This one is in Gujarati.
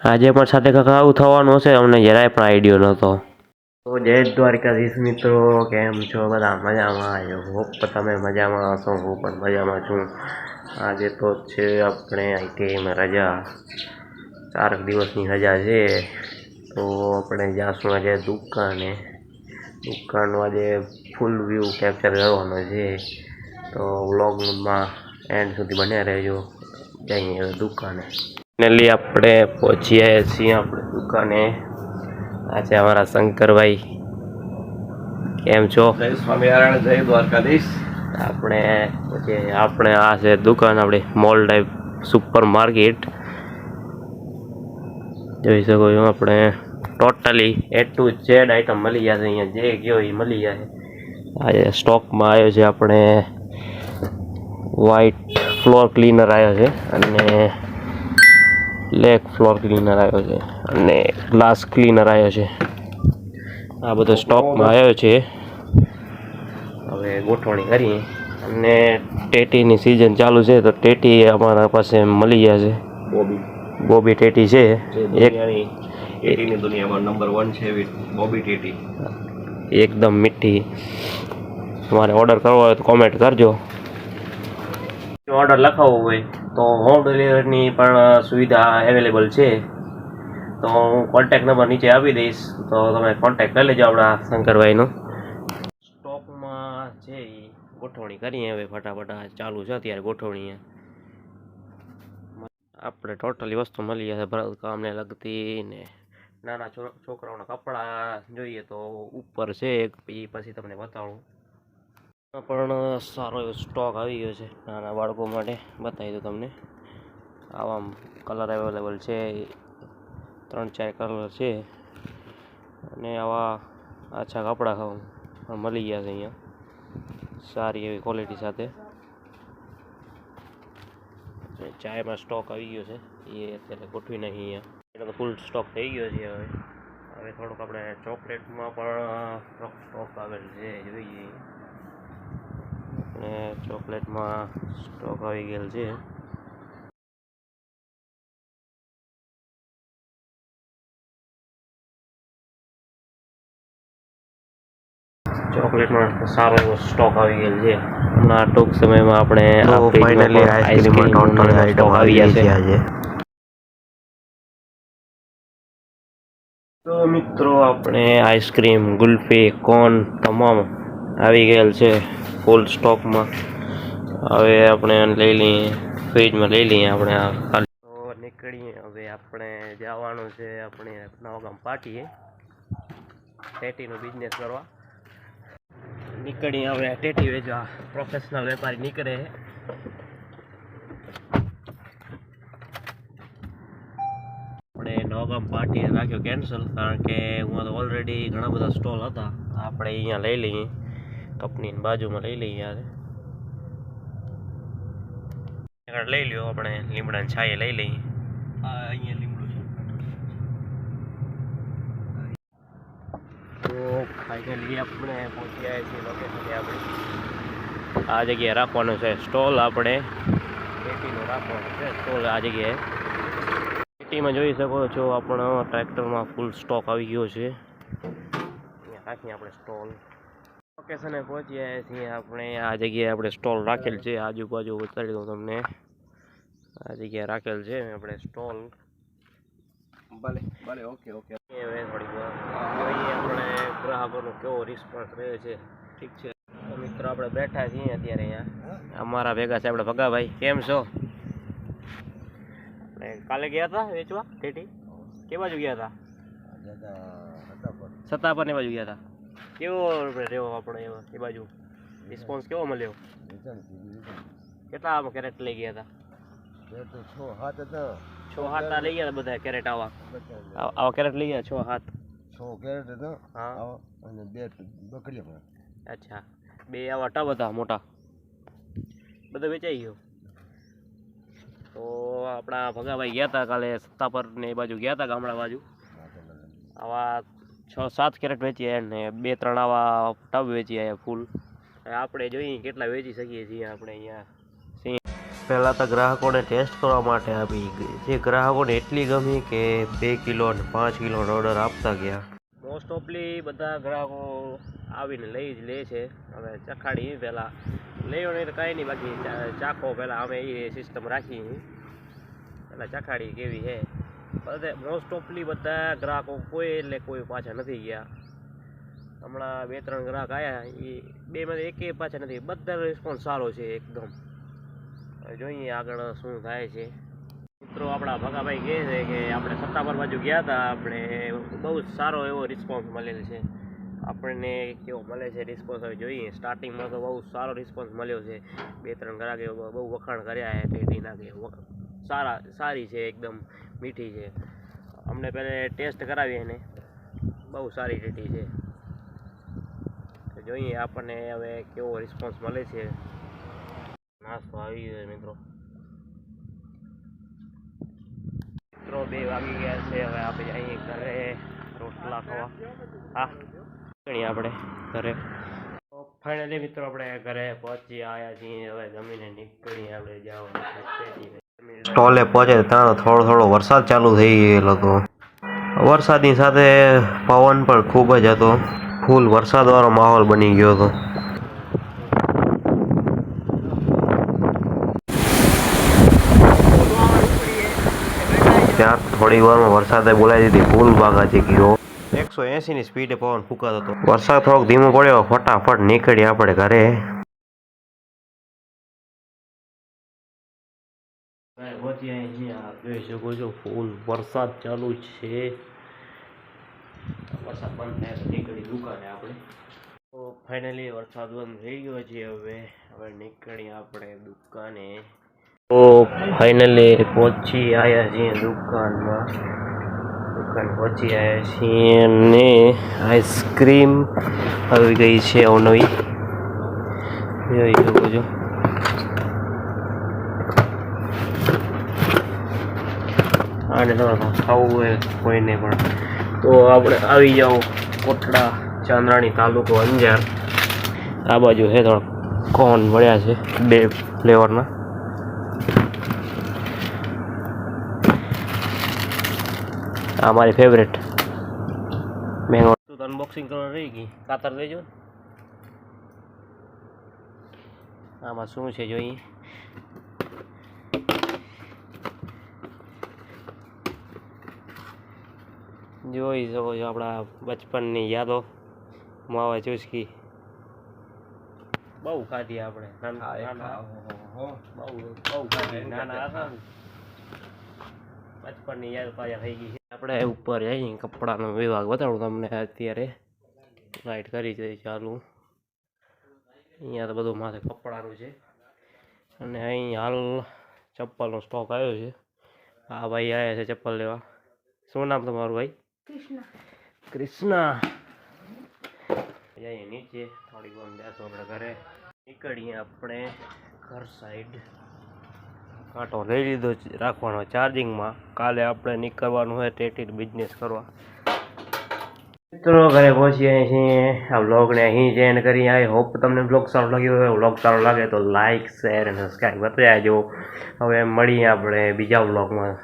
આજે પણ સાથે કાકા આવું થવાનું હશે, અમને જરાય પણ આઈડિયો નહોતો. તો જય દ્વારકાધીશ મિત્રો, કેમ છો બધા? મજામાં આવ્યો હોપ તમે મજામાં હશો, હું પણ મજામાં છું. આજે તો છે આપણે આઈટીઆઈમાં રજા, 4 દિવસની રજા છે. તો આપણે જાશું આજે દુકાનનું આજે ફૂલ વ્યૂ કેપ્ચર કરવાનો છે. તો વ્લોગમાં એન્ડ સુધી બન્યા રહેજો. જઈએ દુકાને. ફાઇનલી આપણે પહોંચી આવ્યા છીએ આપણે દુકાને. આ છે અમારા શંકરભાઈ, કેમ છો? જય સ્વામિનારાયણ, જય દ્વારકાધીશ. આપણે આ છે દુકાન આપણી, મોલ ટાઈપ સુપર માર્કેટ જોઈ શકો છો. આપણે totally A to Z item મળી જશે અહીંયા, જે કયો એ મળી જશે. આજે સ્ટોકમાં આવ્યો છે આપણે વ્હાઈટ ફ્લોર ક્લીનર આવ્યો છે, અને બ્લેક ફ્લોર ક્લીનર આવ્યો છે, અને ગ્લાસ ક્લીનર આવ્યો છે. આ બધો સ્ટોકમાં આવ્યો છે. હવે ગોઠવણી કરીએ. અને ટેટીની સિઝન ચાલુ છે, તો ટેટી અમારા પાસે મળી જશે. બોબી ટેટી છે, ટેટીની દુનિયામાં નંબર 1 છે બોબી ટેટી, એકદમ મીઠી. તમારે ઓર્ડર કરવો હોય તો કોમેન્ટ કરજો. જો ઓર્ડર લખાવવો હોય તો હોમ ડિલિવરીની પણ સુવિધા અવેલેબલ છે. તો હું કોન્ટેક્ટ નંબર નીચે આપી દઈશ, તો તમે કોન્ટેક્ટ કરી લેજો આપણા શંકરભાઈનો. સ્ટોકમાં છે એ ગોઠવણી કરીએ હવે ફટાફટ. ચાલુ છે અત્યારે ગોઠવણી. આપણે ટોટલી વસ્તુ મળી જશે ભરતકામને લગતી, ને નાના છોકરાઓના કપડાં જોઈએ તો ઉપર છે એક, પછી તમને બતાવું. પણ સારો એવો સ્ટોક આવી ગયો છે નાના બાળકો માટે. બતાવી દઉં તમને. આવા કલર અવેલેબલ છે, 3-4 કલર છે, અને આવા આછા કપડાં મળી ગયા છે અહીંયા સારી એવી ક્વોલિટી સાથે. ચાયમાં સ્ટોક આવી ગયો છે, એ અત્યારે ગોઠવી નાખી અહીંયા. એટલે તો ફૂલ સ્ટોક થઈ ગયો છે. હવે થોડુંક આપણે ચોકલેટમાં પણ સ્ટોક આવેલ છે, જોઈએ. અને ચોકલેટમાં સ્ટોક આવી ગયેલ છે. ચોકલેટમાં સારો એવો સ્ટોક આવી ગયેલ છે. હમણાં ટૂંક સમયમાં આપણે ફાઇનલી આઈસ્ક્રીમ સ્ટોક આવી જશે આજે. તો મિત્રો આપણે આઈસ્ક્રીમ, ગુલ્ફી, કોન તમામ આવી ગયેલ છે ફૂલ સ્ટોકમાં. હવે આપણે લઈ લઈએ, ફ્રીજમાં લઈ લઈએ આપણે. તો નીકળીએ હવે. આપણે જવાનું છે આપણે નવાગામ પાર્ટીએ, ટેટીનો બિઝનેસ કરવા નીકળીએ હવે. ટેટી વેચવા પ્રોફેશનલ વેપારી નીકળે. આપણે નવાગામ પાર્ટી રાખ્યો કેન્સલ, કારણ કે હું તો ઓલરેડી ઘણા બધા સ્ટોલ હતા. આપણે અહીંયા લઈ લઈએ, કંપનીની બાજુમાં લઈ લઈએ. યાર લઈ લ્યો, આપણે લીમડાની છાએ લઈ લઈએ. અહીંયા લીમડું છે. તો ફાઇનલી આપણે પહોંચી આવ્યા છીએ લોકેશને. આપણે આ જગ્યાએ રાખવાનો છે સ્ટોલ. આપણે ટેટીનો રાખવાનો છે સ્ટોલ આ જગ્યાએ. ટેટીમાં જોઈ શકો છો આપણો ટ્રેક્ટરમાં ફૂલ સ્ટોક આવી ગયો છે. અહીંયા રાખીએ આપણે સ્ટોલ. લોકેશને પહોંચી આવ્યા છીએ આપણે. આ જગ્યાએ આપણે સ્ટોલ રાખેલ છે. આજુબાજુ ઉતારી દઉં તમને. આ જગ્યાએ રાખેલ છે આપણે સ્ટોલ. ભલે ઓકે હવે થોડી વાર જોઈએ આપણે ગ્રાહકોનો કેવો રિસ્પોન્સ રહે છે. ઠીક છે તો મિત્રો, આપણે બેઠા છીએ અત્યારે અહીંયા. અમારા ભેગા છે આપણે ભગાભાઈ. કેમ છો? આપણે કાલે ગયા હતા વેચવા ટેટી. કે બાજુ ગયા હતા? સત્તાપર ને બાજુ ગયા હતા. કેવો રહ્યો આપણે એ બાજુ? રિસ્પોન્સ કેવો મળ્યો? કેટલા કેરેટ લઈ ગયા હતા? 6-7 લઈ ગયા બધા કેરેટ. આવા કેરેટ લઈ ગયા 6-7 કેરેટ હતો. હા, અને 2 બકરીઓ. અચ્છા, 2 આવા ટબ હતા મોટા. બધું વેચાઈ ગયું. તો આપણા ભગાભાઈ ગયા હતા કાલે સત્તાપર ને એ બાજુ ગયા હતા, ગામડા બાજુ. આવા 6-7 કેરેટ વેચી ને 2-3 આવા ટબ વેચી ફૂલ. આપણે જોઈએ કેટલા વેચી શકીએ છીએ આપણે અહીંયા. પહેલાં તો ગ્રાહકોને ટેસ્ટ કરવા માટે આપી, જે ગ્રાહકોને એટલી ગમી કે 2 કિલો અને 5 કિલોનો ઓર્ડર આપતા ગયા. મોસ્ટ ઓફલી બધા ગ્રાહકો આવીને લઈ જ લે છે. હવે ચખાડી પહેલાં લેવો નહીં તો કાંઈ નહીં, બાકી ચાખો પહેલાં અમે એ સિસ્ટમ રાખી પહેલાં ચખાડી કેવી છે. બધે મોસ્ટ ઓફલી બધા ગ્રાહકો કોઈ એટલે કોઈ પાછા નથી ગયા. હમણાં 2-3 ગ્રાહક આવ્યા, એ બેમાંથી એકે પાછા નથી. બધાનો રિસ્પોન્સ સારો છે એકદમ. જોઈએ આગળ શું થાય છે. મિત્રો આપણા ભગાભાઈ કહે છે કે આપણે સત્તાપર બાજુ ગયા હતા, આપણે બહુ સારો એવો રિસ્પોન્સ મળેલ છે. આપણને કેવો મળે છે રિસ્પોન્સ હવે જોઈએ. સ્ટાર્ટિંગમાં તો બહુ સારો રિસ્પોન્સ મળ્યો છે. 2-3 ગ્રાહકે બહુ વખાણ કર્યા છે ટેટીના, કે સારી છે, એકદમ મીઠી છે. અમને પહેલાં ટેસ્ટ કરાવી એને, બહુ સારી ટેટી છે. જોઈએ આપણને હવે કેવો રિસ્પોન્સ મળે છે. નાસ્તો આવી ગયો મિત્રો. 2 વાગી ગયા છે. હવે આપણે જઈએ ઘરે રોટલા ખાવા. હા આપણે ઘરે ફાઇનલી મિત્રો આપણે ઘરે પહોંચી આવ્યા છીએ. હવે જમીને નીકળીએ આપણે જવાનું. સ્ટોલે પહોંચે ત્યાં થોડો વરસાદ ચાલુ થઈ ગયેલો હતો. વરસાદની સાથે પવન પણ ખૂબ જ હતો. ફૂલ વરસાદવાળો માહોલ બની ગયો હતો. ત્યાં થોડી વારમાં વરસાદે બોલાવી દીધી ફૂલ બાગાજી ગયો. 180ની સ્પીડે પવન ફૂંકાતો હતો. વરસાદ થોડોક ધીમો પડ્યો, ફટાફટ નીકળી આપણે ઘરે. જોઈ શકો છો ફૂલ વરસાદ ચાલુ છે. વરસાદ બંધ થાય તો નીકળી દુકાને આપણે. તો ફાઇનલી વરસાદ બંધ થઈ ગયો છે. હવે નીકળી આપણે દુકાને. તો ફાઇનલી પહોંચી આવ્યા છીએ દુકાન પહોંચી આવ્યા છીએ ને આઈસ્ક્રીમ આવી ગઈ છે નવી. જોઈ શકો છો. આને તમારે ખાવું હોય કોઈને પણ તો આપણે આવી જાઓ કોટડા, ચાંદ્રાણી, તાલુકો અંજાર. આ બાજુ છે થોડા કોન મળ્યા છે 2 ફ્લેવરના. આ મારી ફેવરેટ મેંગો. તું અનબોક્સિંગ કરવા રહી ગઈ, કાતર લેજો. આમાં શું છે જોઈએ. જોઈ શકો છો આપણા બચપનની યાદો. માવા ચુસ્કી બહુ ખાધી આપણે બહુ ખાધી. નાના હતા બચપનની યાદ પાછા થઈ ગઈ છે. આપણે ઉપર જઈએ કપડાનો વિભાગ બતાડું તમને. અત્યારે લાઇટ કરી છે ચાલુ. અહીંયા તો બધું માથે કપડાનું છે. અને અહીં હાલ ચપ્પલનો સ્ટોક આવ્યો છે. આ ભાઈ આવ્યા છે ચપ્પલ લેવા. શું નામ તમારું ભાઈ? કૃષ્ણા. જઈએ નીચે થોડી વાર બેસો આપણે ઘરે. નીકળીએ આપણે ઘર સાઈડ. કાંટો લઈ લીધો રાખવાનો ચાર્જિંગમાં. કાલે આપણે નીકળવાનું હોય ટેટી બિઝનેસ કરવા. મિત્રો ઘરે પહોંચી આવ્યા છીએ. આ વ્લોગને અહીં જ એન્ડ કરી. આઈ હોપ તમને બ્લોગ સારો લાગ્યો હોય. વ્લોગ સારો લાગે તો લાઇક, શેર અને સબસ્ક્રાઈબ કરતા જાજો. હવે મળીએ આપણે બીજા વ્લોગમાં.